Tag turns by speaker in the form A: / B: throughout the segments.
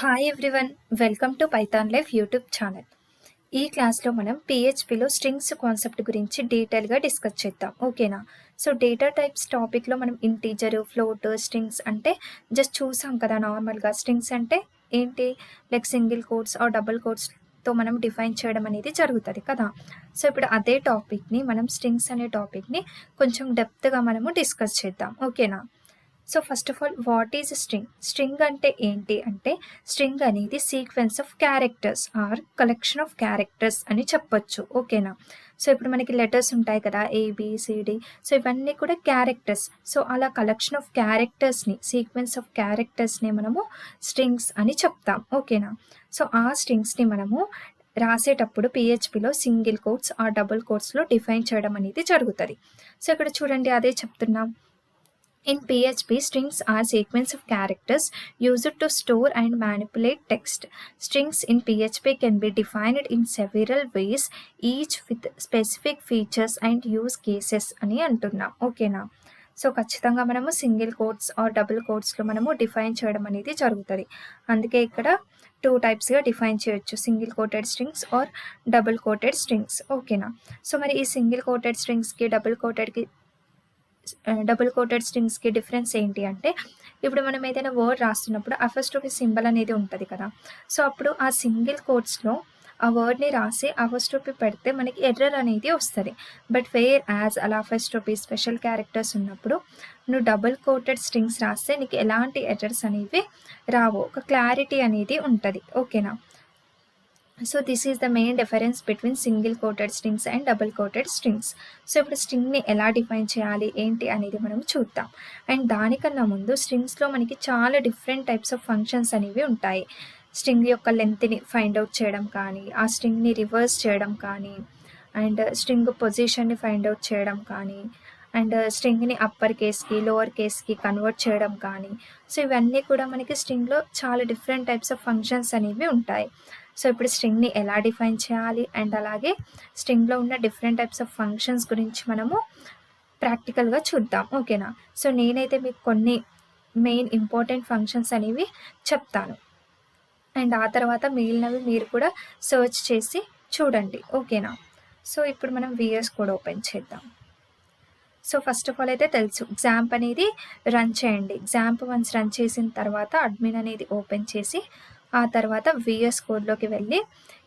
A: Hi everyone, welcome to Python life YouTube channel. ఈ క్లాస్లో మనం పిహెచ్పిలో స్ట్రింగ్స్ కాన్సెప్ట్ గురించి డీటెయిల్గా డిస్కస్ చేద్దాం. ఓకేనా? సో డేటా టైప్స్ టాపిక్లో మనం ఇంటీజర్, ఫ్లోట్, స్ట్రింగ్స్ అంటే జస్ట్ చూసాం కదా. నార్మల్గా స్ట్రింగ్స్ అంటే ఏంటి, like single quotes or double కోట్స్తో మనం డిఫైన్ చేయడం అనేది జరుగుతుంది కదా. సో ఇప్పుడు అదే టాపిక్ని మనం స్ట్రింగ్స్ అనే టాపిక్ని కొంచెం డెప్త్గా మనము డిస్కస్ చేద్దాం. ఓకేనా? So first of all, what is string? String అంటే ఏంటి అంటే, స్ట్రింగ్ అనేది sequence of characters or collection of characters అని చెప్పొచ్చు. ఓకేనా? సో ఇప్పుడు మనకి లెటర్స్ ఉంటాయి కదా, ఏబిసిడి. సో ఇవన్నీ కూడా క్యారెక్టర్స్. సో అలా కలెక్షన్ ఆఫ్ క్యారెక్టర్స్ని, సీక్వెన్స్ ఆఫ్ క్యారెక్టర్స్ని మనము స్ట్రింగ్స్ అని చెప్తాం. ఓకేనా? సో ఆ స్ట్రింగ్స్ని మనము రాసేటప్పుడు పిహెచ్పిలో సింగిల్ కోట్స్ ఆ డబుల్ కోట్స్లో డిఫైన్ చేయడం అనేది జరుగుతుంది. సో ఇక్కడ చూడండి, అదే చెప్తున్నాం. In PHP, strings are sequence of characters used to store and manipulate text. Strings in PHP can be defined in several ways, each with specific features and use cases అని అంటున్నాం. ఓకేనా? సో ఖచ్చితంగా మనము single quotes or double కోట్స్లో మనము define చేయడం అనేది జరుగుతుంది. అందుకే ఇక్కడ 2 టైప్స్గా డిఫైన్ చేయొచ్చు, single quoted strings or double quoted strings. ఓకేనా? సో మరి ఈ సింగిల్ కోటెడ్ స్ట్రింగ్స్కి డబుల్ కోటెడ్ స్ట్రింగ్స్కి డిఫరెన్స్ ఏంటి అంటే, ఇప్పుడు మనం ఏదైనా వర్డ్ రాస్తున్నప్పుడు అపోస్ట్రోఫీ సింబల్ అనేది ఉంటుంది కదా. సో అప్పుడు ఆ సింగిల్ కోట్స్లో ఆ వర్డ్ని రాసి అపోస్ట్రోఫీ పెడితే మనకి ఎర్రర్ అనేది వస్తుంది. బట్ వేర్ యాజ్ అలా అపోస్ట్రోఫీ స్పెషల్ క్యారెక్టర్స్ ఉన్నప్పుడు నువ్వు డబుల్ కోటెడ్ స్ట్రింగ్స్ రాస్తే నీకు ఎలాంటి ఎర్రర్స్ అనేవి రావు, ఒక క్లారిటీ అనేది ఉంటుంది. ఓకేనా? So this is the main difference between single quoted strings and double quoted strings. So ఇప్పుడు స్ట్రింగ్ని ఎలా డిఫైన్ చేయాలి ఏంటి అనేది మనం చూద్దాం. అండ్ దానికన్నా ముందు స్ట్రింగ్స్లో మనకి చాలా డిఫరెంట్ టైప్స్ ఆఫ్ ఫంక్షన్స్ అనేవి ఉంటాయి. స్ట్రింగ్ యొక్క లెంత్ని ఫైండ్ అవుట్ చేయడం కానీ, ఆ స్ట్రింగ్ని రివర్స్ చేయడం కానీ, అండ్ స్ట్రింగ్ పొజిషన్ని ఫైండ్ అవుట్ చేయడం కానీ, అండ్ స్ట్రింగ్ని అప్పర్ కేస్కి లోవర్ కేస్కి కన్వర్ట్ చేయడం కానీ. సో ఇవన్నీ కూడా మనకి స్ట్రింగ్లో చాలా డిఫరెంట్ టైప్స్ ఆఫ్ ఫంక్షన్స్ అనేవి ఉంటాయి. సో ఇప్పుడు స్ట్రింగ్ని ఎలా డిఫైన్ చేయాలి అండ్ అలాగే స్ట్రింగ్లో ఉన్న డిఫరెంట్ టైప్స్ ఆఫ్ ఫంక్షన్స్ గురించి మనము ప్రాక్టికల్గా చూద్దాం. ఓకేనా? సో నేనైతే మీకు కొన్ని మెయిన్ ఇంపార్టెంట్ ఫంక్షన్స్ అనేవి చెప్తాను, అండ్ ఆ తర్వాత మిగిలినవి మీరు కూడా సర్చ్ చేసి చూడండి. ఓకేనా? సో ఇప్పుడు మనం విఎస్ కోడ్ ఓపెన్ చేద్దాం. సో ఫస్ట్ ఆఫ్ ఆల్ అయితే తెలుసు, XAMPP అనేది రన్ చేయండి. XAMPP వన్స్ రన్ చేసిన తర్వాత అడ్మిన్ అనేది ఓపెన్ చేసి ఆ తర్వాత విఎస్ కోడ్లోకి వెళ్ళి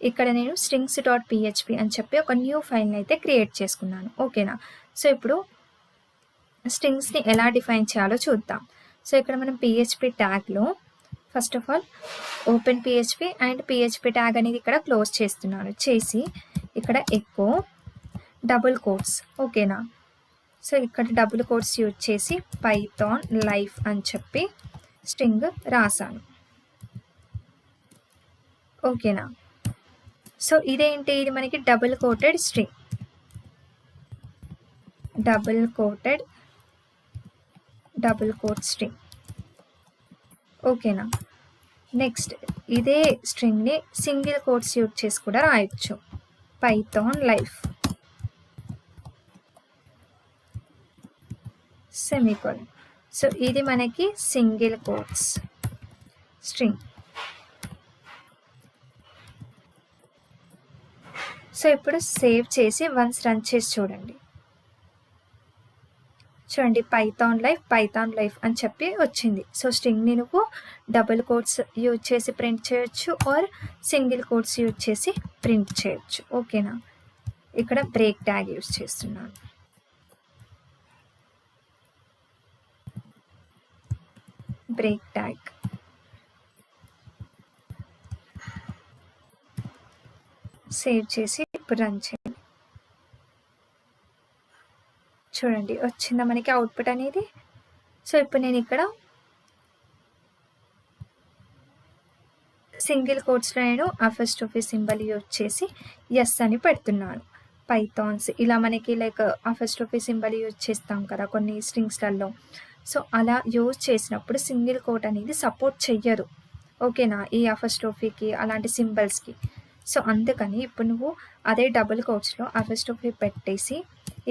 A: ఇక్కడ నేను strings.php అని చెప్పి ఒక న్యూ ఫైల్ని అయితే క్రియేట్ చేసుకున్నాను. ఓకేనా? సో ఇప్పుడు స్ట్రింగ్స్ని ఎలా డిఫైన్ చేయాలో చూద్దాం. సో ఇక్కడ మనం PHP ట్యాగ్లో first of all open PHP and PHP tag అనేది ఇక్కడ క్లోజ్ చేస్తున్నాను. చేసి ఇక్కడ ఎకో డబుల్ కోట్స్. ఓకేనా? సో ఇక్కడ డబుల్ కోట్స్ యూజ్ చేసి పైథాన్ లైఫ్ అని చెప్పి స్ట్రింగ్ రాసాను. ఓకేనా? సో ఇదేంటి, ఇది మనకి double quoted string, double quote string. ఓకేనా? నెక్స్ట్ ఇదే స్ట్రింగ్ని సింగిల్ కోట్స్ యూజ్ చేసి కూడా రాయొచ్చు, పైథాన్ లైఫ్ సెమికోలన్. సో ఇది మనకి సింగిల్ కోట్స్ స్ట్రింగ్. సో ఇప్పుడు సేవ్ చేసి వన్స్ రన్ చేసి చూడండి. పైథాన్ లైఫ్ అని చెప్పి వచ్చింది. సో స్ట్రింగ్ని నువ్వు డబుల్ కోట్స్ యూజ్ చేసి ప్రింట్ చేయొచ్చు ఆర్ సింగిల్ కోట్స్ యూజ్ చేసి ప్రింట్ చేయొచ్చు. ఓకేనా? ఇక్కడ బ్రేక్ ట్యాగ్ యూజ్ చేస్తున్నాను. బ్రేక్ ట్యాగ్ సేవ్ చేసి ఇప్పుడు రన్ చేయండి. చూడండి వచ్చిందా మనకి అవుట్పుట్ అనేది. సో ఇప్పుడు నేను ఇక్కడ సింగిల్ కోట్స్లో నేను అపోస్ట్రోఫీ సింబల్ యూజ్ చేసి ఎస్ అని పెడుతున్నాను. పైథాన్స్ ఇలా మనకి లైక్ అపోస్ట్రోఫీ సింబల్ యూజ్ చేస్తాం కదా కొన్ని స్ట్రింగ్స్లలో. సో అలా యూజ్ చేసినప్పుడు సింగిల్ కోట్ అనేది సపోర్ట్ చెయ్యరు. ఓకేనా? ఈ అపోస్ట్రోఫీకి అలాంటి సింబల్స్కి. సో అందుకని ఇప్పుడు నువ్వు అదే డబుల్ కోట్స్లో అపోస్ట్రోఫీ పెట్టేసి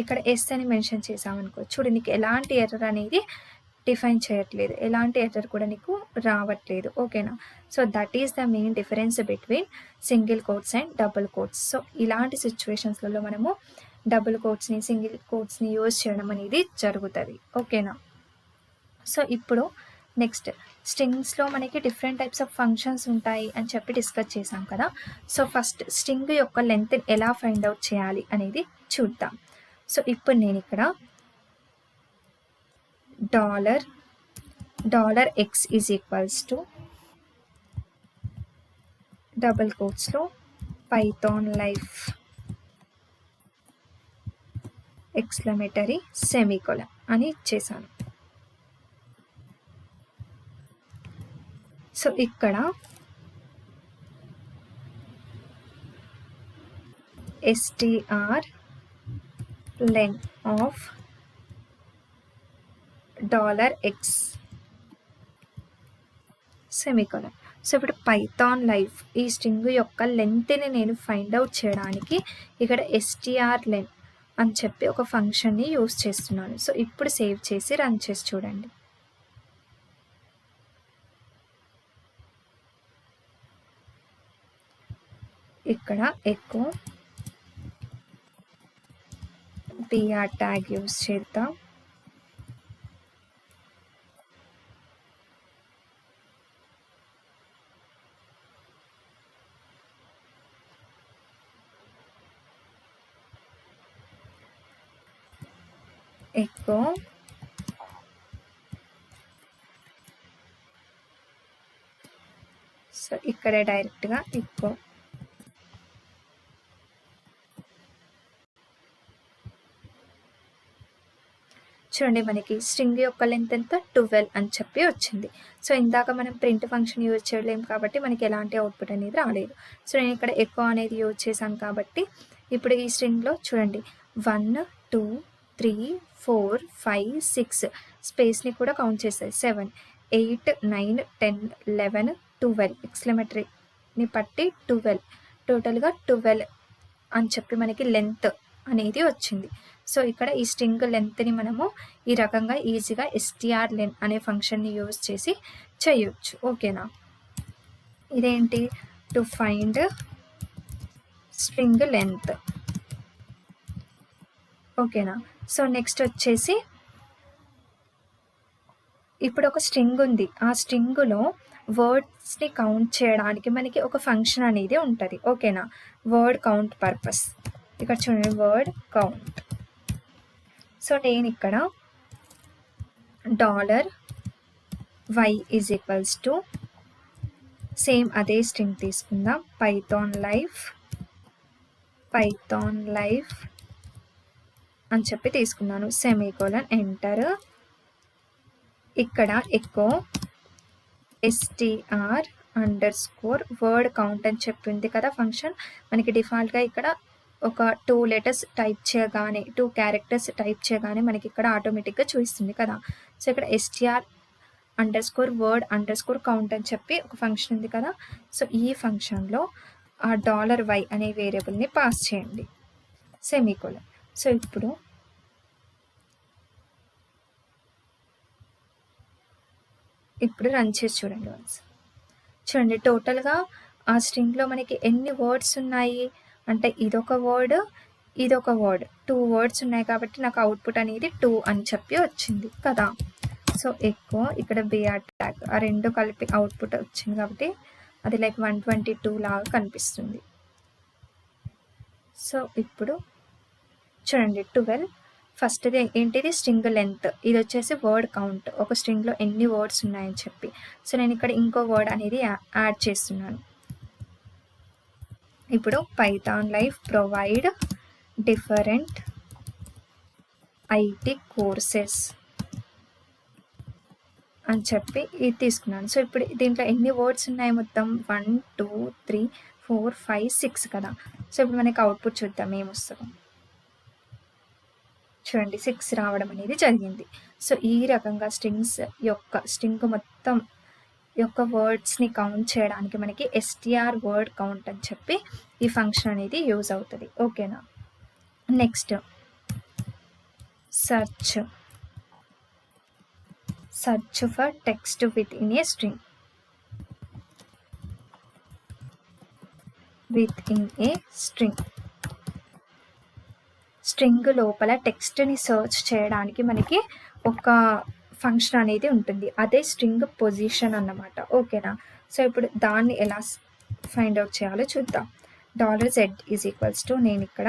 A: ఇక్కడ ఎస్ అని మెన్షన్ చేసామనుకో, చూడు నీకు ఎలాంటి ఎర్రర్ అనేది డిఫైన్ చేయట్లేదు, ఎలాంటి ఎర్రర్ కూడా నీకు రావట్లేదు. ఓకేనా. So that is the main difference between single quotes and double quotes. So ఇలాంటి సిచ్యువేషన్స్లలో మనము డబుల్ కోట్స్ని సింగిల్ కోట్స్ని యూజ్ చేయడం అనేది జరుగుతుంది. ఓకేనా. సో ఇప్పుడు నెక్స్ట్ స్ట్రింగ్స్లో మనకి డిఫరెంట్ టైప్స్ ఆఫ్ ఫంక్షన్స్ ఉంటాయి అని చెప్పి డిస్కస్ చేసాం కదా. సో ఫస్ట్ స్ట్రింగ్ యొక్క లెంత్ ఎలా ఫైండ్ అవుట్ చేయాలి అనేది చూద్దాం. సో ఇప్పుడు నేను ఇక్కడ $x is equals to double కోట్స్లో పైథాన్ లైఫ్ ఎక్స్క్లమేటరీ సెమీకోలన్ అని ఇచ్చేసాను. సో ఇక్కడ str len of $x semicolon. So ఇప్పుడు పైథాన్ లైఫ్ ఈ స్ట్రింగ్ యొక్క లెంత్ని నేను ఫైండ్ అవుట్ చేయడానికి ఇక్కడ str len అని చెప్పి ఒక ఫంక్షన్ని యూస్ చేస్తున్నాను. సో ఇప్పుడు సేవ్ చేసి రన్ చేసి చూడండి. ఇక్కడ ఎకో br ట్యాగ్ యూస్ చేద్దాం. ఎకో సో ఇక్కడ డైరెక్ట్గా ఎకో చూడండి, మనకి స్ట్రింగ్ యొక్క లెంత్ ఎంత 12 అని చెప్పి వచ్చింది. సో ఇందాక మనం ప్రింట్ ఫంక్షన్ యూజ్ చేయలేము కాబట్టి మనకి ఎలాంటి అవుట్పుట్ అనేది రాలేదు. సో నేను ఇక్కడ ఎకో అనేది యూజ్ చేశాను కాబట్టి ఇప్పుడు ఈ స్ట్రింగ్లో చూడండి 1 2 3 4 5 6 స్పేస్ని కూడా కౌంట్ చేస్తాయి. 7 8 9 10 11 12 ఎక్స్క్లమేటరీని పట్టి 12 టోటల్గా 12 అని చెప్పి మనకి లెంత్ అనేది వచ్చింది. సో ఇక్కడ ఈ స్ట్రింగ్ లెంత్ని మనము ఈ రకంగా ఈజీగా str len అనే ఫంక్షన్ని యూజ్ చేసి చేయొచ్చు. ఓకేనా. ఇదేంటి టు ఫైండ్ స్ట్రింగ్ లెంత్. ఓకేనా. సో నెక్స్ట్ వచ్చేసి ఇప్పుడు ఒక స్ట్రింగ్ ఉంది, ఆ స్ట్రింగ్లో వర్డ్స్ని కౌంట్ చేయడానికి మనకి ఒక ఫంక్షన్ అనేది ఉంటుంది. ఓకేనా. Word count purpose. ఇక్కడ చూడండి వర్డ్ కౌంట్. సో నేను ఇక్కడ $y is equals to same అదే స్ట్రింగ్ తీసుకుందాం, పైథాన్ లైఫ్ అని చెప్పి తీసుకున్నాను. Semicolon enter. ఇక్కడ echo str underscore word count అని చెప్పింది కదా ఫంక్షన్. మనకి డిఫాల్ట్గా ఇక్కడ ఒక 2 లెటర్స్ టైప్ చేయగానే 2 క్యారెక్టర్స్ టైప్ చేయగానే మనకి ఇక్కడ ఆటోమేటిక్గా చూపిస్తుంది కదా. సో ఇక్కడ str underscore word underscore count అని చెప్పి ఒక ఫంక్షన్ ఉంది కదా. సో ఈ ఫంక్షన్లో ఆ $y అనే వేరియబుల్ని పాస్ చేయండి, సెమీకోలన్. సో ఇప్పుడు రన్ చేసి చూడండి వన్స్. చూడండి టోటల్గా ఆ స్ట్రింగ్లో మనకి ఎన్ని వర్డ్స్ ఉన్నాయి అంటే ఇదొక వర్డ్ 2 వర్డ్స్ ఉన్నాయి కాబట్టి నాకు అవుట్పుట్ అనేది 2 అని చెప్పి వచ్చింది కదా. సో ఎక్కువ ఇక్కడ br ట్యాగ్ ఆ రెండు కలిపి అవుట్పుట్ వచ్చింది కాబట్టి అది లైక్ 122 లాగా కనిపిస్తుంది. సో ఇప్పుడు చూడండి 12 ఫస్ట్ది ఏంటిది స్ట్రింగ్ లెంత్, ఇది వచ్చేసి వర్డ్ కౌంట్, ఒక స్ట్రింగ్లో ఎన్ని వర్డ్స్ ఉన్నాయని చెప్పి. సో నేను ఇక్కడ ఇంకో వర్డ్ అనేది యాడ్ చేస్తున్నాను. ఇప్పుడు Python life provide different IT courses అని చెప్పి ఇది తీసుకున్నాను. సో ఇప్పుడు దీంట్లో ఎన్ని వర్డ్స్ ఉన్నాయి మొత్తం 1 2 3 4 5 6 కదా. సో ఇప్పుడు మనకి అవుట్పుట్ చూద్దాం ఏమొస్తుందో. చూడండి 6 రావడం అనేది జరిగింది. సో ఈ రకంగా స్ట్రింగ్ మొత్తం యొక్క వర్డ్స్ని కౌంట్ చేయడానికి మనకి str వర్డ్ కౌంట్ అని చెప్పి ఈ ఫంక్షన్ అనేది యూజ్ అవుతుంది. ఓకేనా. Next search for text within a string. Within a string. String లోపల టెక్స్ట్ని సర్చ్ చేయడానికి మనకి ఒక ఫంక్షన్ అనేది ఉంటుంది, అదే స్ట్రింగ్ పొజిషన్ అన్నమాట. ఓకేనా? సో ఇప్పుడు దాన్ని ఎలా ఫైండ్ అవుట్ చేయాలో చూద్దాం. $z నేను ఇక్కడ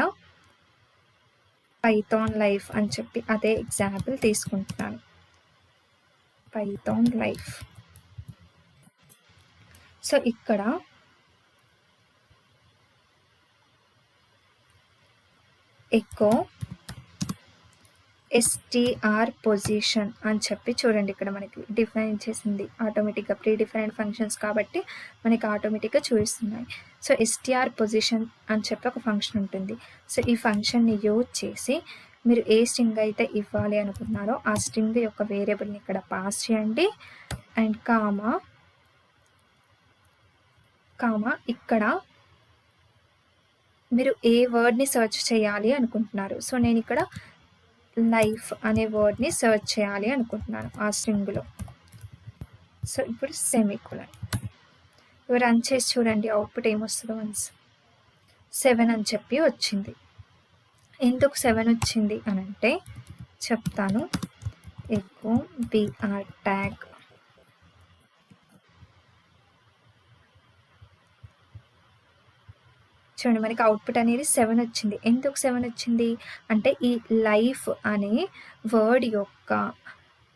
A: పైథాన్ లైఫ్ అని చెప్పి అదే ఎగ్జాంపుల్ తీసుకుంటున్నాను. Python life. సో ఇక్కడ ఎకో str పొజిషన్ అని చెప్పి చూడండి, ఇక్కడ మనకి డిఫైన్ చేసింది ఆటోమేటిక్గా. ప్రీ డిఫైన్డ్ ఫంక్షన్స్ కాబట్టి మనకి ఆటోమేటిక్గా చూపిస్తున్నాయి. సో str పొజిషన్ అని చెప్పి ఒక ఫంక్షన్ ఉంటుంది. సో ఈ ఫంక్షన్ని యూజ్ చేసి మీరు ఏ స్ట్రింగ్ అయితే ఇవ్వాలి అనుకున్నారో ఆ స్ట్రింగ్ యొక్క వేరియబుల్ని ఇక్కడ పాస్ చేయండి. అండ్ కామా ఇక్కడ మీరు ఏ వర్డ్ని సెర్చ్ చేయాలి అనుకుంటున్నారు. సో నేను ఇక్కడ లైఫ్ అనే వర్డ్ని సెర్చ్ చేయాలి అనుకుంటున్నాను ఆ స్ట్రింగ్లో. సో ఇప్పుడు సెమీకోలన్. రన్ చేసి చూడండి అవుట్పుట్ ఏమొస్తుందో. 7 అని చెప్పి వచ్చింది. ఎందుకు 7 వచ్చింది అని అంటే చెప్తాను. Echo br tag. చూడండి మనకి అవుట్పుట్ అనేది 7 వచ్చింది. ఎందుకు 7 వచ్చింది అంటే ఈ లైఫ్ అనే వర్డ్ యొక్క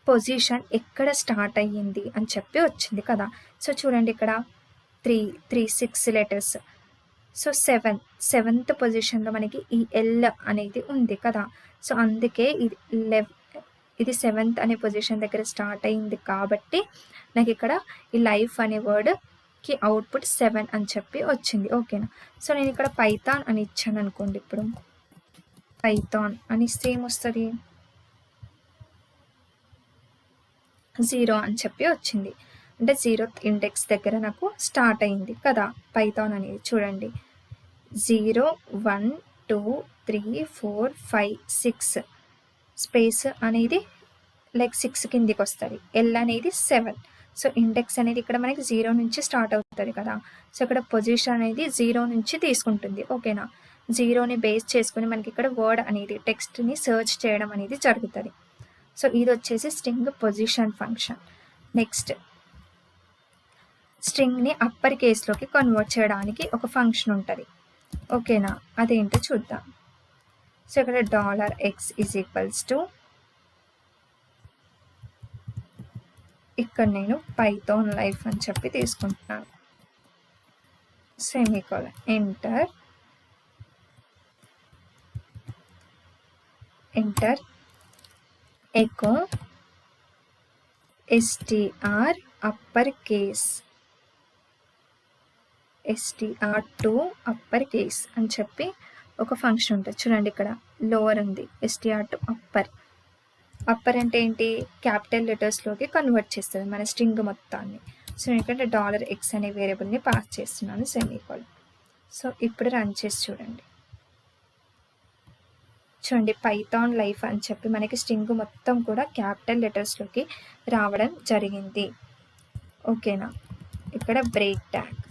A: పొజిషన్ ఎక్కడ స్టార్ట్ అయ్యింది అని చెప్పి వచ్చింది కదా. సో చూడండి ఇక్కడ 6 లెటర్స్. సో 7th పొజిషన్లో మనకి ఈ ఎల్ అనేది ఉంది కదా. సో అందుకే ఇది 7th అనే పొజిషన్ దగ్గర స్టార్ట్ అయ్యింది కాబట్టి నాకు ఇక్కడ ఈ లైఫ్ అనే వర్డ్కి అవుట్పుట్ 7 అని చెప్పి వచ్చింది. ఓకేనా? సో నేను ఇక్కడ పైథాన్ అని ఇచ్చాను అనుకోండి. ఇప్పుడు పైథాన్ అని సేమ్ వస్తుంది, 0 అని చెప్పి వచ్చింది. అంటే 0th ఇండెక్స్ దగ్గర నాకు స్టార్ట్ అయింది కదా పైథాన్ అనేది. చూడండి 0 1 2 3 4 5 6 స్పేస్ అనేది లైక్ 6 కిందికి వస్తుంది. ఎల్ అనేది 7. సో ఇండెక్స్ అనేది ఇక్కడ మనకి 0 నుంచి స్టార్ట్ అవుతుంది కదా. సో ఇక్కడ పొజిషన్ అనేది 0 నుంచి తీసుకుంటుంది. ఓకేనా? 0ని బేస్ చేసుకుని మనకి ఇక్కడ వర్డ్ అనేది టెక్స్ట్ని సర్చ్ చేయడం అనేది జరుగుతుంది. సో ఇది వచ్చేసి స్ట్రింగ్ పొజిషన్ ఫంక్షన్. నెక్స్ట్ స్ట్రింగ్ని అప్పర్ కేస్లోకి కన్వర్ట్ చేయడానికి ఒక ఫంక్షన్ ఉంటుంది. ఓకేనా? అదేంటో చూద్దాం. సో ఇక్కడ $x ఇక్కడ నేను పైథాన్ లైఫ్ అని చెప్పి తీసుకుంటున్నాను. Semicolon. Enter echo str upper case str to upper case అని చెప్పి ఒక ఫంక్షన్ ఉంటుంది. చూడండి ఇక్కడ లోవర్ ఉంది, str to అప్పర్ అంటే ఏంటి? క్యాపిటల్ లెటర్స్లోకి కన్వర్ట్ చేస్తుంది మన స్ట్రింగ్ మొత్తాన్ని. సో ఎందుకంటే $x అనే వేరియబుల్ని పాస్ చేస్తున్నాను. సెమీకోలన్. సో ఇప్పుడు రన్ చేసి చూడండి. పైథాన్ లైఫ్ అని చెప్పి మనకి స్ట్రింగ్ మొత్తం కూడా క్యాపిటల్ లెటర్స్లోకి రావడం జరిగింది. ఓకేనా? ఇక్కడ బ్రేక్ ట్యాగ్.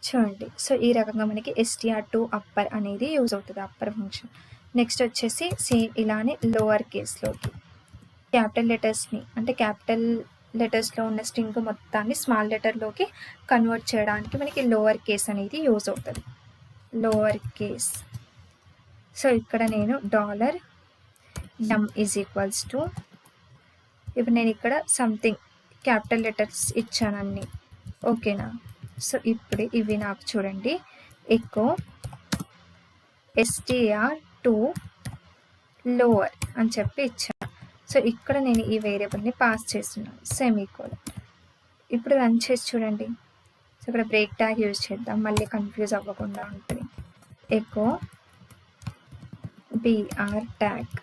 A: చూడండి. సో ఈ రకంగా మనకి str to అప్పర్ అనేది యూజ్ అవుతుంది, అప్పర్ ఫంక్షన్. నెక్స్ట్ వచ్చేసి సేమ్ ఇలానే లోవర్ కేస్లోకి క్యాపిటల్ లెటర్స్ని అంటే క్యాపిటల్ లెటర్స్లో ఉన్న స్ట్రింగ్ మొత్తాన్ని స్మాల్ లెటర్లోకి కన్వర్ట్ చేయడానికి మనకి లోవర్ కేస్ అనేది యూజ్ అవుతుంది. Lower case. సో ఇక్కడ నేను $m ఇప్పుడు నేను ఇక్కడ సంథింగ్ క్యాపిటల్ లెటర్స్ ఇచ్చాను అన్ని. ఓకేనా? సో ఇప్పుడు ఇవి నాకు చూడండి ఎకో str to లోవర్ అని చెప్పి ఇచ్చాను. సో ఇక్కడ నేను ఈ వేరియబుల్ని పాస్ చేస్తున్నాను. సెమీకోలన్. ఇప్పుడు రన్ చేసి చూడండి. సో ఇక్కడ బ్రేక్ ట్యాగ్ యూజ్ చేద్దాం, మళ్ళీ కన్ఫ్యూజ్ అవ్వకుండా ఉంటుంది. Echo br tag.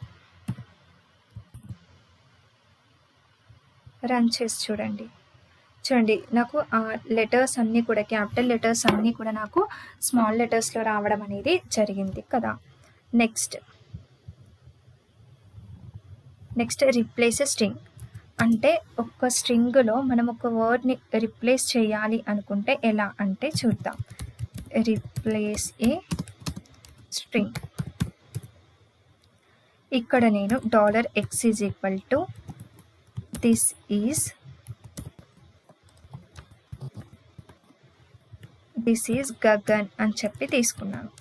A: రన్ చేసి చూడండి. చూడండి నాకు ఆ లెటర్స్ అన్నీ కూడా క్యాపిటల్ లెటర్స్ అన్నీ కూడా నాకు స్మాల్ లెటర్స్లో రావడం అనేది జరిగింది కదా. నెక్స్ట్ రీప్లేస్ స్ట్రింగ్ అంటే ఒక స్ట్రింగ్లో మనం ఒక వర్డ్ని రిప్లేస్ చేయాలి అనుకుంటే ఎలా అంటే చూద్దాం. Replace a string. ఇక్కడ నేను $x is equal to this is Gagan అని చెప్పి తీసుకున్నాను.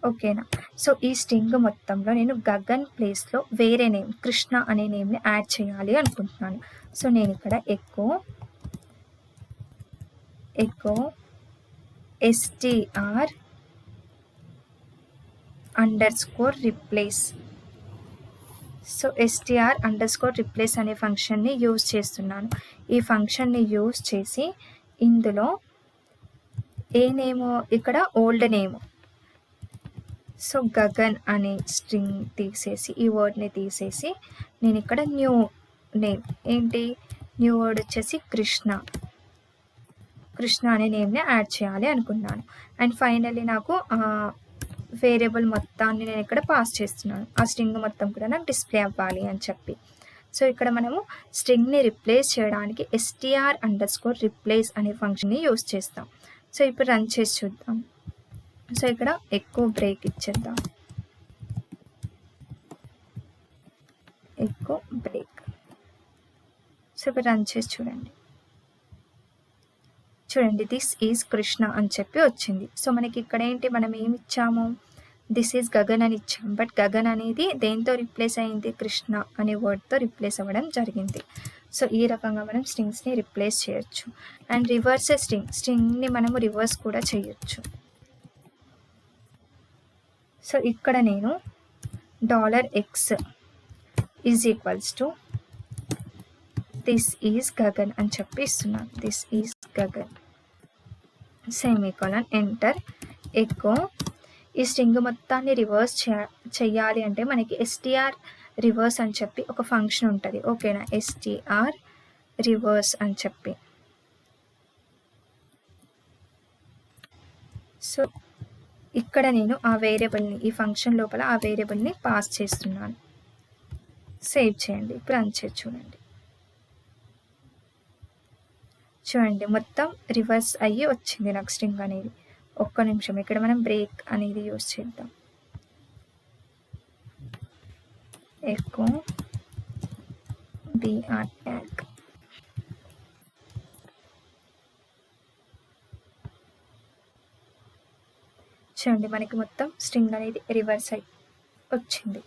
A: ఓకేనా. సో ఈ స్ట్రింగ్ మొత్తంలో నేను గగన్ ప్లేస్లో వేరే నేమ్ కృష్ణ అనే నేమ్ని యాడ్ చేయాలి అనుకుంటున్నాను. సో నేను ఇక్కడ ఎకో str_replace. సో str_replace అనే ఫంక్షన్ని యూజ్ చేస్తున్నాను. ఈ ఫంక్షన్ని యూజ్ చేసి ఇందులో ఏ నేము, ఇక్కడ ఓల్డ్ నేమ్, సో గగన్ అనే స్ట్రింగ్ తీసేసి ఈ వర్డ్ని తీసేసి నేను ఇక్కడ న్యూ నేమ్ న్యూ వర్డ్ వచ్చేసి కృష్ణ అనే నేమ్ని యాడ్ చేయాలి అనుకున్నాను. అండ్ ఫైనల్లీ నాకు వేరియబుల్ మొత్తాన్ని నేను ఇక్కడ పాస్ చేస్తున్నాను. ఆ స్ట్రింగ్ మొత్తం కూడా నాకు డిస్ప్లే అవ్వాలి అని చెప్పి. సో ఇక్కడ మనము స్ట్రింగ్ని రిప్లేస్ చేయడానికి str_replace అనే ఫంక్షన్ని యూజ్ చేస్తాం. సో ఇప్పుడు రన్ చేసి చూద్దాం. సో ఇక్కడ ఎక్కువ బ్రేక్ ఇచ్చేద్దాం. సో ఇప్పుడు రన్ చేసి చూడండి దిస్ ఈజ్ కృష్ణ అని చెప్పి వచ్చింది. సో మనకి ఇక్కడ మనం ఏమి ఇచ్చాము, దిస్ ఈజ్ గగన్ అని ఇచ్చాం. బట్ గగన్ అనేది దేంతో రిప్లేస్ అయింది, కృష్ణ అనే వర్డ్తో రిప్లేస్ అవ్వడం జరిగింది. సో ఈ రకంగా మనం స్ట్రింగ్స్ని రిప్లేస్ చేయొచ్చు. అండ్ రివర్స్ స్ట్రింగ్ని మనము రివర్స్ కూడా చేయొచ్చు. సో ఇక్కడ నేను $x is equals to this is Gagan అని చెప్పి ఇస్తున్నాను. This is Gagan semicolon enter echo. ఈ స్ట్రింగ్ మొత్తాన్ని రివర్స్ చేయాలి అంటే మనకి str రివర్స్ అని చెప్పి ఒక ఫంక్షన్ ఉంటుంది. ఓకేనా. str రివర్స్ అని చెప్పి. సో ఇక్కడ నేను ఆ వేరియబుల్ని ఈ ఫంక్షన్ లోపల ఆ వేరియబుల్ని పాస్ చేస్తున్నాను. సేవ్ చేయండి. ఇప్పుడు రన్ చేసి చూడండి మొత్తం రివర్స్ అయ్యి వచ్చింది నాకు స్ట్రింగ్ అనేది. ఒక్క నిమిషం ఇక్కడ మనం బ్రేక్ అనేది యూజ్ చేద్దాం. Echo br tag. చూడండి మనకి మొత్తం స్ట్రింగ్ అనేది రివర్స్ అయి వచ్చింది.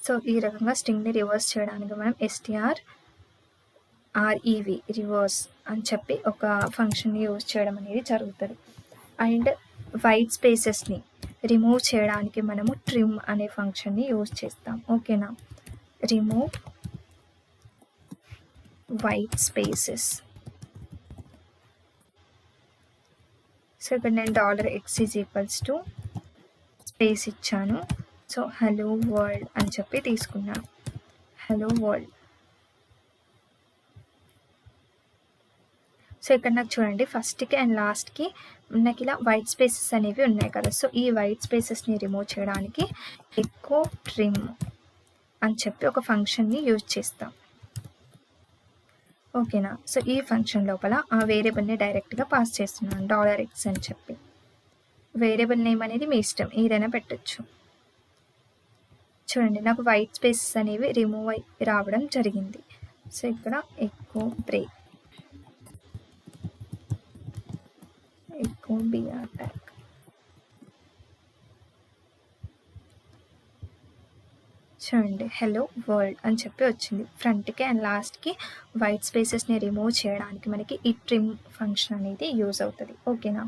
A: సో ఈ రకంగా స్ట్రింగ్ని రివర్స్ చేయడానికి మనం strrev రివర్స్ అని చెప్పి ఒక ఫంక్షన్ని యూజ్ చేయడం అనేది జరుగుతుంది. అండ్ వైట్ స్పేసెస్ని రిమూవ్ చేయడానికి మనము ట్రిమ్ అనే ఫంక్షన్ని యూజ్ చేస్తాం. ఓకేనా. Remove white spaces. సో ఇక్కడ నేను $x is equals to space ఇచ్చాను. సో హలో వరల్డ్ అని చెప్పి తీసుకున్నాను. Hello world. సో ఇక్కడ నాకు చూడండి ఫస్ట్కి అండ్ లాస్ట్కి నాకు ఇలా వైట్ స్పేసెస్ అనేవి ఉన్నాయి కదా. సో ఈ వైట్ స్పేసెస్ని రిమూవ్ చేయడానికి ఎకో ట్రిమ్ అని చెప్పి ఒక ఫంక్షన్ని యూజ్ చేస్తాం. ఓకేనా. సో ఈ ఫంక్షన్ లోపల ఆ వేరియబుల్ని డైరెక్ట్గా పాస్ చేస్తున్నాను $x అని చెప్పి. వేరియబుల్ నేమ్ అనేది మీ ఇష్టం ఏదైనా పెట్టచ్చు. చూడండి నాకు వైట్ స్పేసెస్ అనేవి రిమూవ్ అయి రావడం జరిగింది. సో ఇక్కడ echo break, echo br tag. చూడండి హలో వరల్డ్ అని చెప్పి వచ్చింది. ఫ్రంట్కి అండ్ లాస్ట్కి వైట్ స్పేసెస్ని రిమూవ్ చేయడానికి మనకి ఈ ట్రిమ్ ఫంక్షన్ అనేది యూజ్ అవుతుంది. ఓకేనా.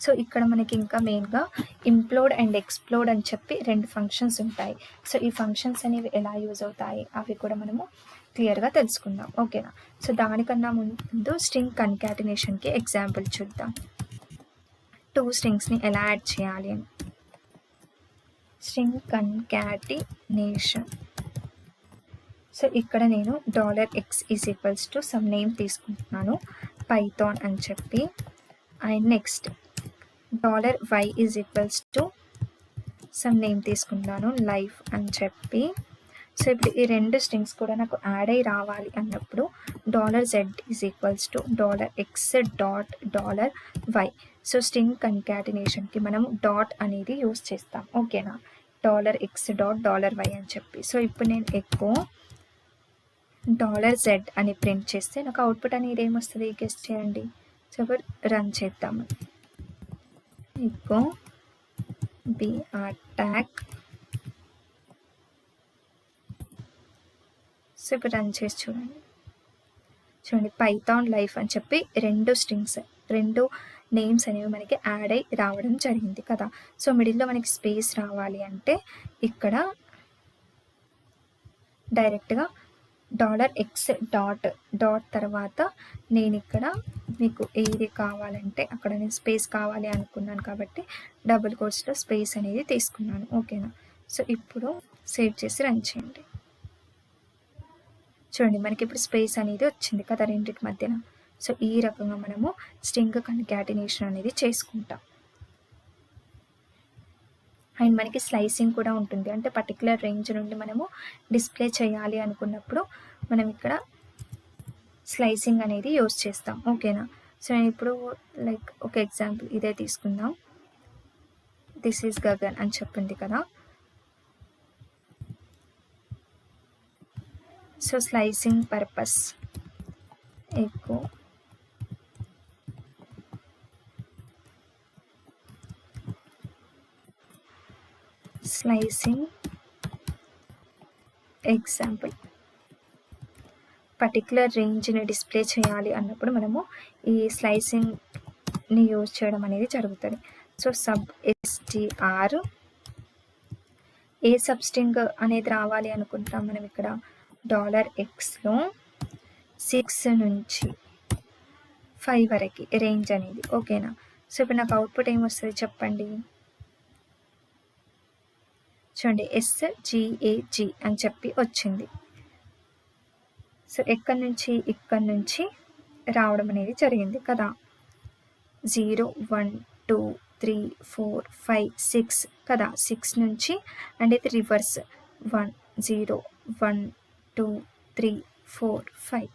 A: సో ఇక్కడ మనకి ఇంకా మెయిన్గా ఇంప్లోడ్ అండ్ ఎక్స్ప్లోడ్ అని చెప్పి 2 ఫంక్షన్స్ ఉంటాయి. సో ఈ ఫంక్షన్స్ అనేవి ఎలా యూజ్ అవుతాయి అవి కూడా మనము క్లియర్గా తెలుసుకుందాం. ఓకేనా. సో దానికన్నా ముందు స్ట్రింగ్ కన్కాటినేషన్కి ఎగ్జాంపుల్ చూద్దాం. 2 స్ట్రింగ్స్ని ఎలా యాడ్ చేయాలి అని. String concatenation. సో ఇక్కడ నేను $x is equals to some name తీసుకుంటున్నాను, పైథాన్ అని చెప్పి. And next $y is equals to some name తీసుకుంటున్నాను, లైఫ్ అని చెప్పి. సో ఇప్పుడు ఈ రెండు స్ట్రింగ్స్ కూడా నాకు యాడ్ అయ్యి రావాలి అన్నప్పుడు $z is equals to $x.$y. So string కన్కాటినేషన్కి మనం డాట్ అనేది యూస్ చేస్తాం, ఓకేనా, $x.$y అని చెప్పి. సో ఇప్పుడు నేను ఎక్కువ $z అని ప్రింట్ చేస్తే నాకు అవుట్పుట్ అనేది ఏమొస్తుంది గెస్ చేయండి. సో ఇప్పుడు రన్ చేద్దాము. ఎక్కువ br tag. సో ఇప్పుడు రన్ చేసి చూడండి పైథాన్ లైఫ్ అని చెప్పి రెండు నేమ్స్ అనేవి మనకి యాడ్ అయ్యి రావడం జరిగింది కదా. సో మిడిల్లో మనకి స్పేస్ రావాలి అంటే ఇక్కడ డైరెక్ట్గా $x. తర్వాత నేను ఇక్కడ మీకు ఏది కావాలంటే అక్కడ నేను స్పేస్ కావాలి అనుకున్నాను కాబట్టి డబుల్ కోట్స్లో స్పేస్ అనేది తీసుకున్నాను, ఓకేనా. సో ఇప్పుడు సేవ్ చేసి రన్ చేయండి. చూడండి మనకి ఇప్పుడు స్పేస్ అనేది వచ్చింది కదా రెండింటి మధ్యన. సో ఈ రకంగా మనము స్ట్రింగ్ కన్కాటినేషన్ అనేది చేసుకుంటాం. అండ్ మనకి స్లైసింగ్ కూడా ఉంటుంది, అంటే పర్టికులర్ రేంజ్ నుండి మనము డిస్ప్లే చేయాలి అనుకున్నప్పుడు మనం ఇక్కడ స్లైసింగ్ అనేది యూస్ చేస్తాం, ఓకేనా. సో నేను ఇప్పుడు లైక్ ఒక ఎగ్జాంపుల్ ఇదే తీసుకుందాం. దిస్ ఈజ్ గగన్ అని చెప్పింది కదా. సో స్లైసింగ్ పర్పస్ ఎక్కువ స్లైసింగ్ ఎగ్జాంపుల్ పర్టికులర్ రేంజ్ని డిస్ప్లే చేయాలి అన్నప్పుడు మనము ఈ స్లైసింగ్ని యూజ్ చేయడం అనేది జరుగుతుంది. సో STR ఏ సబ్స్ట్రింగ్ అనేది రావాలి అనుకుంటాం మనం ఇక్కడ $xలో 6 నుంచి 5 వరకు రేంజ్ అనేది, ఓకేనా. సో ఇప్పుడు నాకు అవుట్పుట్ ఏమొస్తుంది చెప్పండి. చూడండి SGAG అని చెప్పి వచ్చింది. సో ఇక్కడ నుంచి రావడం అనేది జరిగింది కదా. 0 1 2 3 4 5 6 కదా. 6 నుంచి అండ్ ఇది రివర్స్ 1 0 1 2 3 4 5.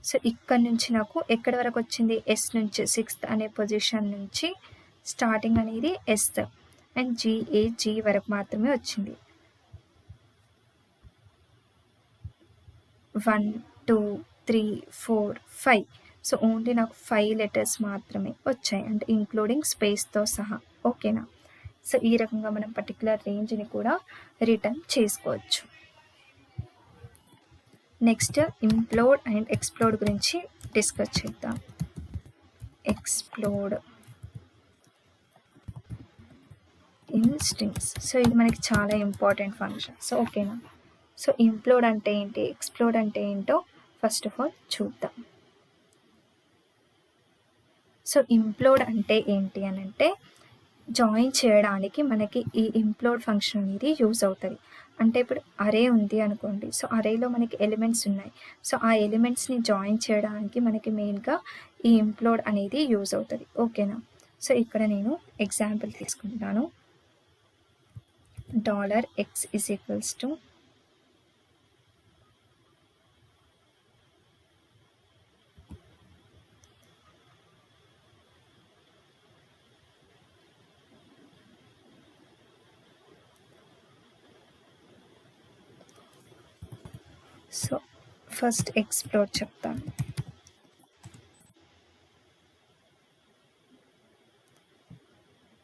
A: సో ఇక్కడ నుంచి నాకు ఎక్కడి వరకు వచ్చింది, S నుంచి 6th అనే పొజిషన్ నుంచి స్టార్టింగ్ అనేది S అండ్ GAG వరకు మాత్రమే వచ్చింది. 1 2 3 4 5. సో ఓన్లీ నాకు 5 లెటర్స్ మాత్రమే వచ్చాయి, అంటే ఇంక్లూడింగ్ స్పేస్తో సహా, ఓకేనా. సో ఈ రకంగా మనం పర్టికులర్ రేంజ్ని కూడా రిటర్న్ చేసుకోవచ్చు. నెక్స్ట్ ఇంప్లోడ్ అండ్ ఎక్స్ప్లోడ్ గురించి డిస్కస్ చేద్దాం. Explode in strings. సో ఇది మనకి చాలా ఇంపార్టెంట్ ఫంక్షన్, సో ఓకేనా. సో ఇంప్లోడ్ అంటే ఏంటి, ఎక్స్ప్లోడ్ అంటే ఏంటో ఫస్ట్ ఆఫ్ ఆల్ చూద్దాం. సో ఇంప్లోడ్ అంటే ఏంటి అని అంటే జాయిన్ చేయడానికి మనకి ఈ ఇంప్లోడ్ ఫంక్షన్ అనేది యూజ్ అవుతుంది. అంటే ఇప్పుడు అరే ఉంది అనుకోండి, సో అరేలో మనకి ఎలిమెంట్స్ ఉన్నాయి, సో ఆ ఎలిమెంట్స్ని జాయిన్ చేయడానికి మనకి మెయిన్గా ఈ ఇంప్లోడ్ అనేది యూజ్ అవుతుంది, ఓకేనా. సో ఇక్కడ నేను ఎగ్జాంపుల్ తీసుకుంటాను. $x is equals to so first explore చెప్తాను.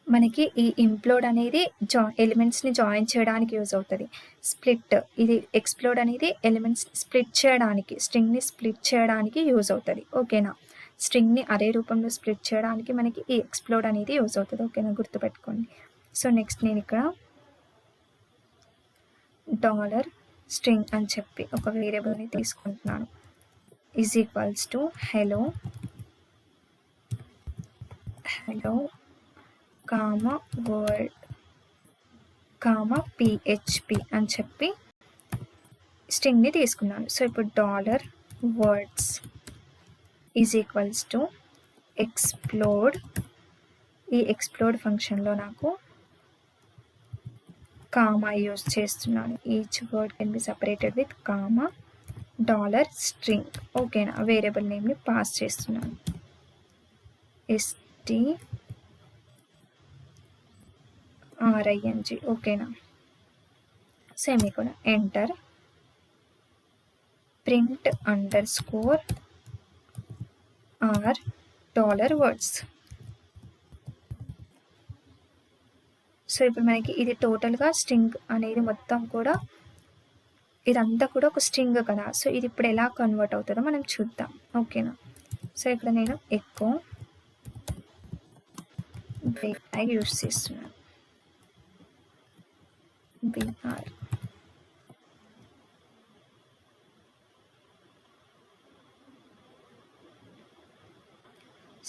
A: మనకి ఈ ఇంప్లోడ్ అనేది ఎలిమెంట్స్ని జాయిన్ చేయడానికి యూజ్ అవుతుంది. స్ప్లిట్, ఇది ఎక్స్ప్లోడ్ అనేది ఎలిమెంట్స్ స్ప్లిట్ చేయడానికి, స్ట్రింగ్ని స్ప్లిట్ చేయడానికి యూజ్ అవుతుంది, ఓకేనా. స్ట్రింగ్ని అరే రూపంలో స్ప్లిట్ చేయడానికి మనకి ఈ ఎక్స్ప్లోడ్ అనేది యూజ్ అవుతుంది, ఓకేనా, గుర్తుపెట్టుకోండి. సో నెక్స్ట్ నేను ఇక్కడ $string అని చెప్పి ఒక వేరియబుల్ని తీసుకుంటున్నాను. Is equals to hello world PHP అని చెప్పి స్ట్రింగ్ని తీసుకున్నాను. సో ఇప్పుడు dollar words is equals to explode. ఈ ఎక్స్ప్లోడ్ ఫంక్షన్లో నాకు కామా యూజ్ చేస్తున్నాను. Each word can be separated with comma dollar string. ఓకేనా, వేరియబుల్ నేమ్ని పాస్ చేస్తున్నాను. string. ఓకేనా, semicolon. Enter. Print underscore r dollar words. So ఇప్పుడు మనకి ఇది టోటల్గా స్ట్రింగ్ అనేది మొత్తం కూడా ఇదంతా కూడా ఒక స్ట్రింగ్ కదా. సో ఇది ఇప్పుడు ఎలా కన్వర్ట్ అవుతుందో మనం చూద్దాం. ఓకేనా, సో ఇక్కడ నేను ఎక్కువ బ్రేక్ ట్యాగ్ యూజ్ చేస్తున్నాను. బిఆర్.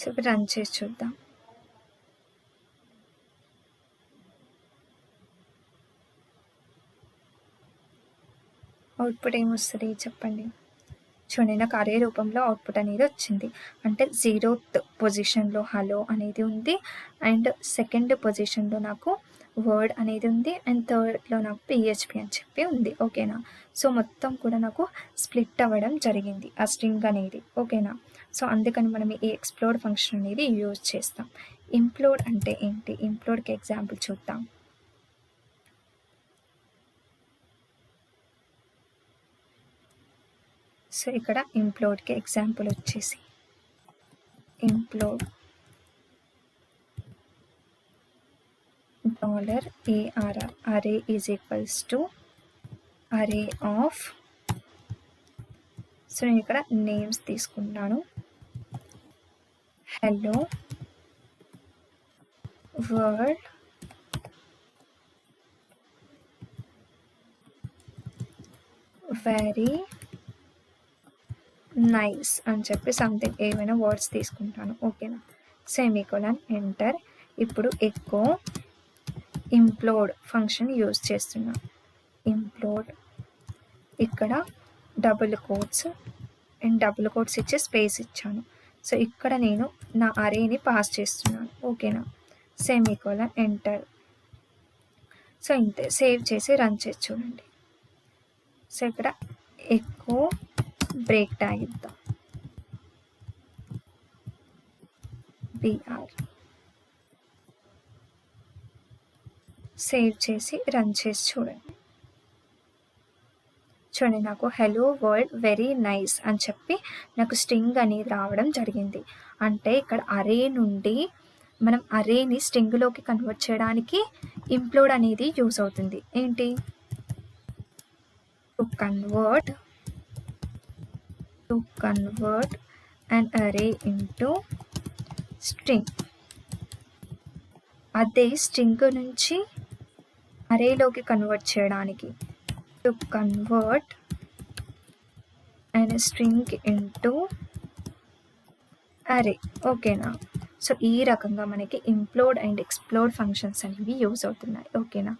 A: సో ఇప్పుడు రన్ చేసి చూద్దాం. అవుట్పుట్ ఏమొస్తుంది చెప్పండి. చూడండి, నాకు అరే రూపంలో అవుట్పుట్ అనేది వచ్చింది. అంటే 0th పొజిషన్లో హలో అనేది ఉంది, అండ్ 2nd పొజిషన్లో నాకు వర్డ్ అనేది ఉంది, అండ్ 3rdలో నాకు PHP అని చెప్పి ఉంది. ఓకేనా, సో మొత్తం కూడా నాకు స్ప్లిట్ అవ్వడం జరిగింది ఆ స్ట్రింగ్ అనేది. ఓకేనా, సో అందుకని మనం ఈ ఎక్స్ప్లోడ్ ఫంక్షన్ అనేది యూజ్ చేస్తాం. ఇంప్లోడ్ అంటే ఏంటి, ఇంప్లోడ్కి ఎగ్జాంపుల్ చూద్దాం. సో ఇక్కడ ఇంప్లోడ్కి ఎగ్జాంపుల్ వచ్చేసి implode $ARR array is equals to array of. So నేను ఇక్కడ నేమ్స్ తీసుకుంటాను. హలో వరల్డ్, వెరీ నైస్ అని చెప్పి సంథింగ్ ఏమైనా వర్డ్స్ తీసుకుంటాను. ఓకేనా, సెమీకోలన్. ఎంటర్. ఇప్పుడు ఎకో ఇంప్లోడ్ ఫంక్షన్ యూజ్ చేస్తున్నాను. ఇంప్లోడ్ ఇక్కడ double quotes and double quotes ఇచ్చి స్పేస్ ఇచ్చాను. సో ఇక్కడ నేను నా అరేని పాస్ చేస్తున్నాను. ఓకేనా, సెమీకోలన్. ఎంటర్. సో ఇంతే, సేవ్ చేసి రన్ చేసి చూడండి. సో ఇక్కడ ఎకో బ్రేక్ ట్యాగ్ ఇద్దాం. బిఆర్. సేవ్ చేసి రన్ చేసి చూడండి. చూడండి, నాకు హలో వరల్డ్ వెరీ నైస్ అని చెప్పి నాకు స్ట్రింగ్ అనేది రావడం జరిగింది. అంటే ఇక్కడ అరే నుండి మనం అరేని స్ట్రింగ్లోకి కన్వర్ట్ చేయడానికి ఇంప్లోడ్ అనేది యూజ్ అవుతుంది. ఏంటి, to convert an array into string. అదే స్ట్రింగ్ నుంచి అరేలోకి కన్వర్ట్ చేయడానికి to convert an string into array. ఓకేనా, సో ఈ రకంగా మనకి ఇంప్లోడ్ అండ్ ఎక్స్ప్లోడ్ ఫంక్షన్స్ అనేవి యూజ్ అవుతున్నాయి. ఓకేనా,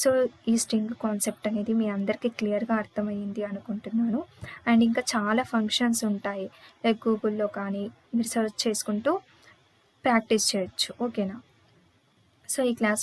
A: సో ఈ స్ట్రింగ్ కాన్సెప్ట్ అనేది మీ అందరికీ క్లియర్గా అర్థమైంది అనుకుంటున్నాను. అండ్ ఇంకా చాలా ఫంక్షన్స్ ఉంటాయి, లైక్ గూగుల్లో కానీ మీరు సెర్చ్ చేసుకుంటూ ప్రాక్టీస్ చేయొచ్చు. ఓకేనా, సో ఈ క్లాస్